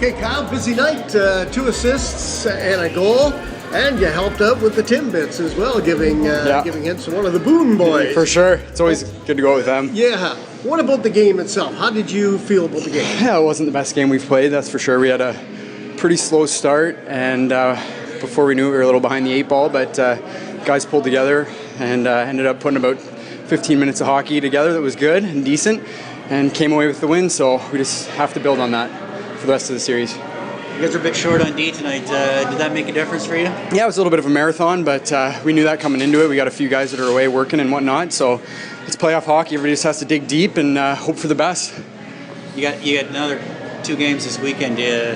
Okay, Kyle, busy night, 2 assists and a goal, and you helped out with the Timbits as well, giving hints to one of the Boone boys. For sure, it's always good to go with them. Yeah. What about the game itself? How did you feel about the game? Yeah, it wasn't the best game we've played, that's for sure. We had a pretty slow start, and before we knew it, we were a little behind the 8 ball, but guys pulled together and ended up putting about 15 minutes of hockey together that was good and decent, and came away with the win, so we just have to build on that for the rest of the series. You guys are a bit short on D tonight. Did that make a difference for you? Yeah, it was a little bit of a marathon, but we knew that coming into it. We got a few guys that are away working and whatnot, so it's playoff hockey. Everybody just has to dig deep and hope for the best. You got another 2 games this weekend. Do you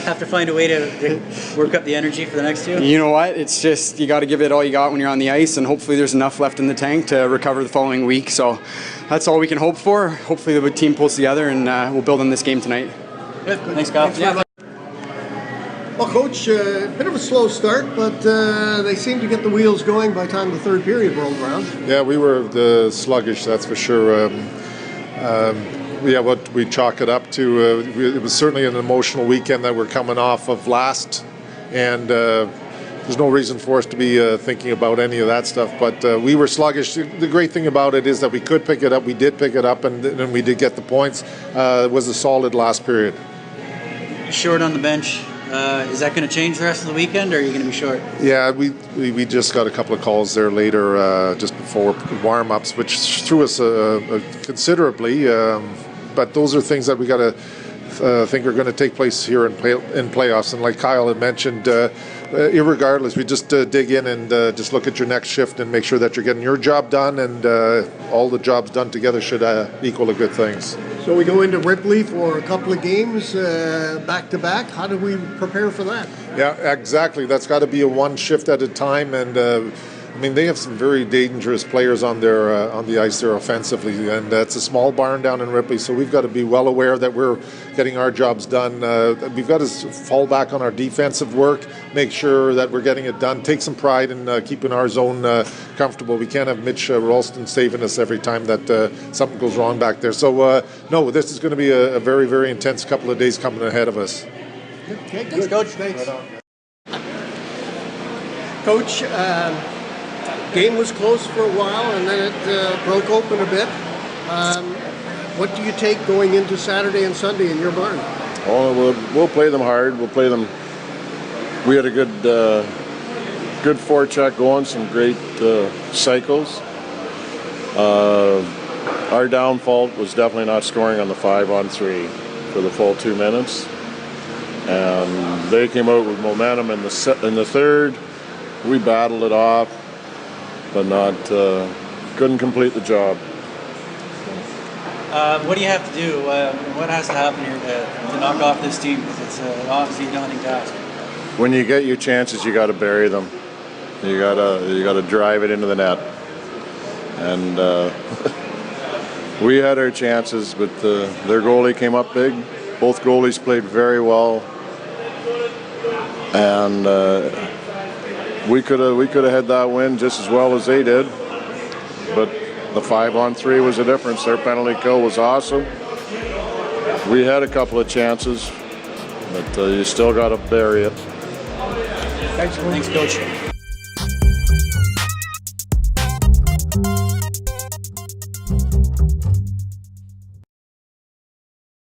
have to find a way to work up the energy for the next 2? You know what? It's just you got to give it all you got when you're on the ice, and hopefully there's enough left in the tank to recover the following week. So that's all we can hope for. Hopefully the team pulls together, and we'll build on this game tonight. Good. Thanks, Kyle. Well, Coach, a bit of a slow start, but they seemed to get the wheels going by the time the third period rolled around. Yeah, we were sluggish, that's for sure. What we chalk it up to, it was certainly an emotional weekend that we're coming off of last, and there's no reason for us to be thinking about any of that stuff, but we were sluggish. The great thing about it is that we could pick it up, we did pick it up, and then we did get the points. It was a solid last period. Short on the bench. Is that going to change the rest of the weekend, or are you going to be short? Yeah, we just got a couple of calls there later, just before warm-ups, which threw us considerably. But those are things that we got to think are going to take place here in playoffs. And like Kyle had mentioned, irregardless, we just dig in and just look at your next shift and make sure that you're getting your job done, and all the jobs done together should equal a good things. So we go into Ripley for a couple of games back-to-back. How do we prepare for that? Yeah, exactly. That's got to be a one shift at a time, and I mean, they have some very dangerous players on the ice there offensively, and it's a small barn down in Ripley, so we've got to be well aware that we're getting our jobs done. We've got to fall back on our defensive work, make sure that we're getting it done, take some pride in keeping our zone comfortable. We can't have Mitch Roulston saving us every time that something goes wrong back there. So, no, this is going to be a very, very intense couple of days coming ahead of us. Okay, good. Thanks, Coach. Thanks. Coach, game was close for a while, and then it broke open a bit. What do you take going into Saturday and Sunday in your barn? Oh, we'll play them hard. We'll play them. We had a good forecheck going, some great cycles. Our downfall was definitely not scoring on the 5-on-3 for the full 2 minutes, and they came out with momentum in the third. We battled it off, but couldn't complete the job. What do you have to do? What has to happen here to knock off this team? Because it's obviously a daunting task. When you get your chances, you got to bury them. You gotta drive it into the net. And we had our chances, but their goalie came up big. Both goalies played very well, and we could have had that win just as well as they did. But the 5-on-3 was the difference. Their penalty kill was awesome. We had a couple of chances, but you still got to bury it. Thanks, Coach.